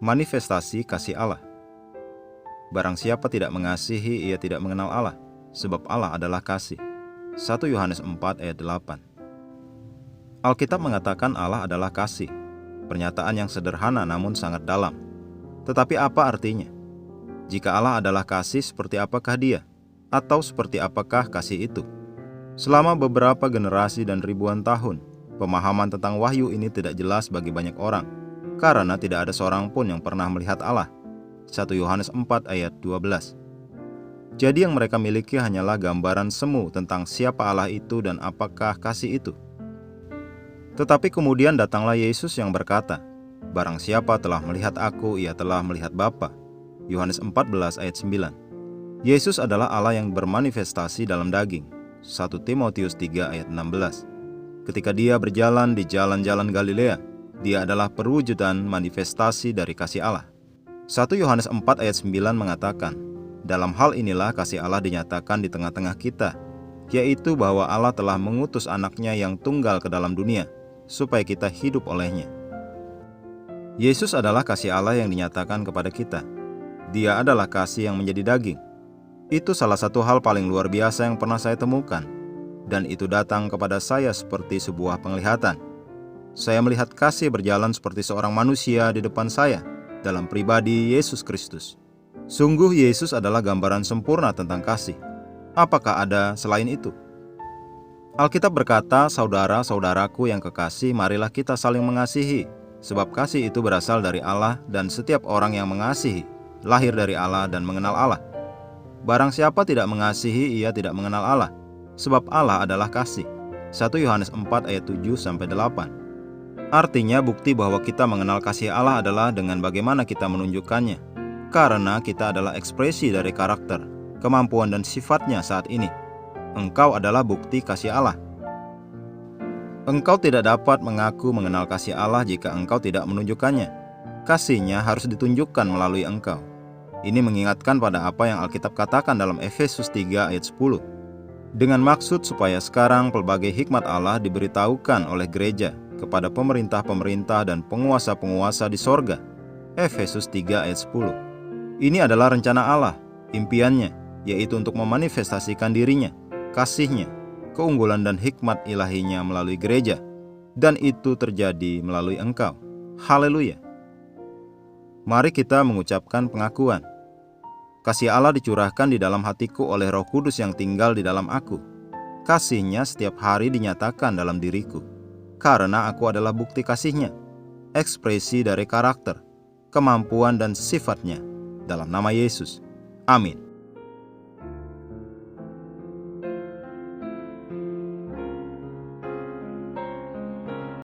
Manifestasi kasih Allah. Barang siapa tidak mengasihi, ia tidak mengenal Allah, sebab Allah adalah kasih. 1 Yohanes 4 ayat 8. Alkitab mengatakan Allah adalah kasih. Pernyataan yang sederhana namun sangat dalam. Tetapi apa artinya? Jika Allah adalah kasih, seperti apakah Dia? Atau seperti apakah kasih itu? Selama beberapa generasi dan ribuan tahun, pemahaman tentang wahyu ini tidak jelas bagi banyak orang, karena tidak ada seorang pun yang pernah melihat Allah. 1 Yohanes 4 ayat 12. Jadi yang mereka miliki hanyalah gambaran semu tentang siapa Allah itu dan apakah kasih itu. Tetapi kemudian datanglah Yesus yang berkata, "Barang siapa telah melihat aku, ia telah melihat Bapa." Yohanes 14 ayat 9. Yesus adalah Allah yang bermanifestasi dalam daging. 1 Timotius 3 ayat 16. Ketika Dia berjalan di jalan-jalan Galilea, Dia adalah perwujudan manifestasi dari kasih Allah. 1 Yohanes 4 ayat 9 mengatakan, "Dalam hal inilah kasih Allah dinyatakan di tengah-tengah kita, yaitu bahwa Allah telah mengutus anaknya yang tunggal ke dalam dunia, supaya kita hidup olehnya." Yesus adalah kasih Allah yang dinyatakan kepada kita. Dia adalah kasih yang menjadi daging. Itu salah satu hal paling luar biasa yang pernah saya temukan, dan itu datang kepada saya seperti sebuah penglihatan. Saya melihat kasih berjalan seperti seorang manusia di depan saya dalam pribadi Yesus Kristus. Sungguh Yesus adalah gambaran sempurna tentang kasih. Apakah ada selain itu? Alkitab berkata, "Saudara-saudaraku yang kekasih, marilah kita saling mengasihi, sebab kasih itu berasal dari Allah, dan setiap orang yang mengasihi lahir dari Allah dan mengenal Allah. Barang siapa tidak mengasihi, ia tidak mengenal Allah, sebab Allah adalah kasih." 1 Yohanes 4 ayat 7-8. Artinya bukti bahwa kita mengenal kasih Allah adalah dengan bagaimana kita menunjukkannya, karena kita adalah ekspresi dari karakter, kemampuan dan sifatnya saat ini. Engkau adalah bukti kasih Allah. Engkau tidak dapat mengaku mengenal kasih Allah jika engkau tidak menunjukkannya. Kasihnya harus ditunjukkan melalui engkau. Ini mengingatkan pada apa yang Alkitab katakan dalam Efesus 3 ayat 10. Dengan maksud supaya sekarang pelbagai hikmat Allah diberitahukan oleh gereja kepada pemerintah-pemerintah dan penguasa-penguasa di sorga. Efesus 3 ayat 10. Ini adalah rencana Allah, impiannya, yaitu untuk memanifestasikan dirinya, kasihnya, keunggulan dan hikmat ilahinya melalui gereja. Dan itu terjadi melalui engkau. Haleluya. Mari kita mengucapkan pengakuan. Kasih Allah dicurahkan di dalam hatiku oleh Roh Kudus yang tinggal di dalam aku. Kasihnya setiap hari dinyatakan dalam diriku, karena aku adalah bukti kasihnya, ekspresi dari karakter, kemampuan dan sifatnya, dalam nama Yesus. Amin.